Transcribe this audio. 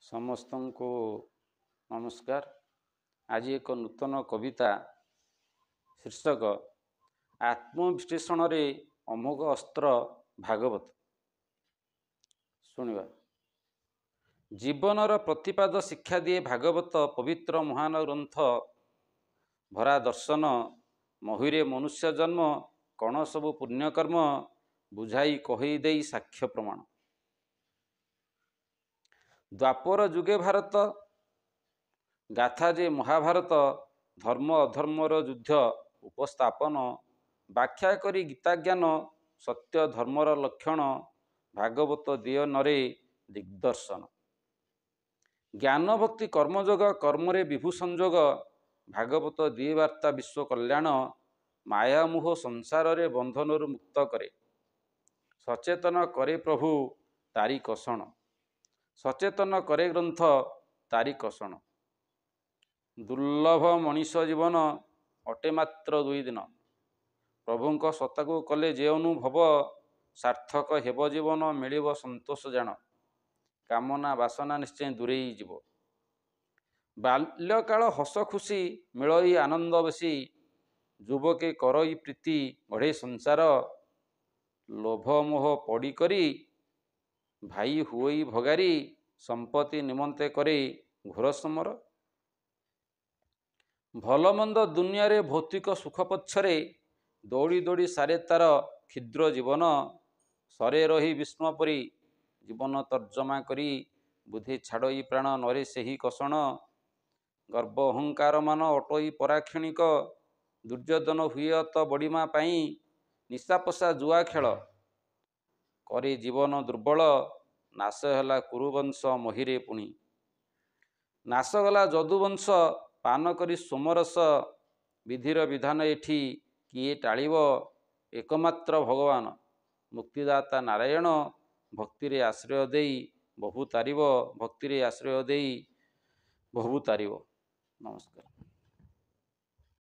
ସମସ୍ତଙ୍କୁ ନମସ୍କାର। ଆଜି ଏକ ନୂତନ କବିତା ଶୀର୍ଷକ ଆତ୍ମବିଶ୍ଳେଷଣରେ ଅମୋଘ ଅସ୍ତ୍ର ଭାଗବତ। ଶୁଣିବା। ଜୀବନର ପ୍ରତିପାଦ ଶିକ୍ଷା ଦିଏ ଭାଗବତ, ପବିତ୍ର ମହାନ ଗ୍ରନ୍ଥ ଭରା ଦର୍ଶନ। ମହୁରେ ମନୁଷ୍ୟ ଜନ୍ମ, କଣ ସବୁ ପୁଣ୍ୟକର୍ମ, ବୁଝାଇ କହି ଦେଇ ସାକ୍ଷ୍ୟ ପ୍ରମାଣ। ଦ୍ୱାପର ଯୁଗେ ଭାରତ ଗାଥା ଯେ ମହାଭାରତ, ଧର୍ମ ଅଧର୍ମର ଯୁଦ୍ଧ ଉପସ୍ଥାପନ। ବ୍ୟାଖ୍ୟା କରି ଗୀତାଜ୍ଞାନ, ସତ୍ୟ ଧର୍ମର ଲକ୍ଷଣ, ଭାଗବତ ଦିଅ ନରେ ଦିଗ୍ଦର୍ଶନ। ଜ୍ଞାନ ଭକ୍ତି କର୍ମଯୋଗ, କର୍ମରେ ବିଭୁ ସଂଯୋଗ, ଭାଗବତ ଦିଏ ବାର୍ତ୍ତା ବିଶ୍ୱ କଲ୍ୟାଣ। ମାୟାମୋହ ସଂସାରରେ ବନ୍ଧନରୁ ମୁକ୍ତ କରେ, ସଚେତନ କରେ ପ୍ରଭୁ ତାରି କଷଣ। ସଚେତନ କରେ ଗ୍ରନ୍ଥ ତାରି କଷଣ। ଦୁର୍ଲଭ ମଣିଷ ଜୀବନ, ଅଟେ ମାତ୍ର 2 ଦିନ। ପ୍ରଭୁଙ୍କ ସତ୍ତାକୁ କଲେ ଯେ ଅନୁଭବ, ସାର୍ଥକ ହେବ ଜୀବନ, ମିଳିବ ସନ୍ତୋଷ ଜାଣ। କାମନା ବାସନା ନିଶ୍ଚୟ ଦୂରେଇ ଯିବ। ବାଲ୍ୟକାଳ ହସ ଖୁସି, ମିଳଇ ଆନନ୍ଦ ବେଶୀ। ଯୁବକେ କରଇ ପ୍ରୀତି, ଗଢ଼େ ସଂସାର। ଲୋଭ ମୋହ ପଡ଼ି କରି, ଭାଇ ହୁଅଇ ଭଗାରି। ସମ୍ପତ୍ତି ନିମନ୍ତେ କରେ ଘୋର ସମର। ଭଲ ମନ୍ଦ ଦୁନିଆରେ ଭୌତିକ ସୁଖ ପଛରେ, ଦୌଡ଼ି ଦୌଡ଼ି ସାରେ ତାର କ୍ଷୁଦ୍ର ଜୀବନ। ସରେ ରହି ବିଷ୍ଣୁ ପରି ଜୀବନ ତର୍ଜମା କରି, ବୁଦ୍ଧି ଛାଡ଼ଇ ପ୍ରାଣ ନରେ ସେହି କଷଣ। ଗର୍ବ ଅହଙ୍କାର ମାନ ଅଟଇ ପରାକ୍ଷଣିକ, ଦୁର୍ଯ୍ୟୋଧନ ହୁଏ ଅତ ବଡ଼ିମା ପାଇଁ। ନିଶାପଶା ଜୁଆ ଖେଳ କରି ଜୀବନ ଦୁର୍ବଳ, ନାଶ ହେଲା କୁରୁବଂଶ ମହୀରେ ପୁଣି। ନାଶ ଗଲା ଯଦୁବଂଶ, ପାନ କରି ସୋମରସ। ବିଧିର ବିଧାନ ଏଠି କିଏ ଟାଳିବ, ଏକମାତ୍ର ଭଗବାନ ମୁକ୍ତିଦାତା ନାରାୟଣ। ଭକ୍ତିରେ ଆଶ୍ରୟ ଦେଇ ବହୁ ତାରିବ, ଭକ୍ତିରେ ଆଶ୍ରୟ ଦେଇ ବହୁ ତାରିବ। ନମସ୍କାର।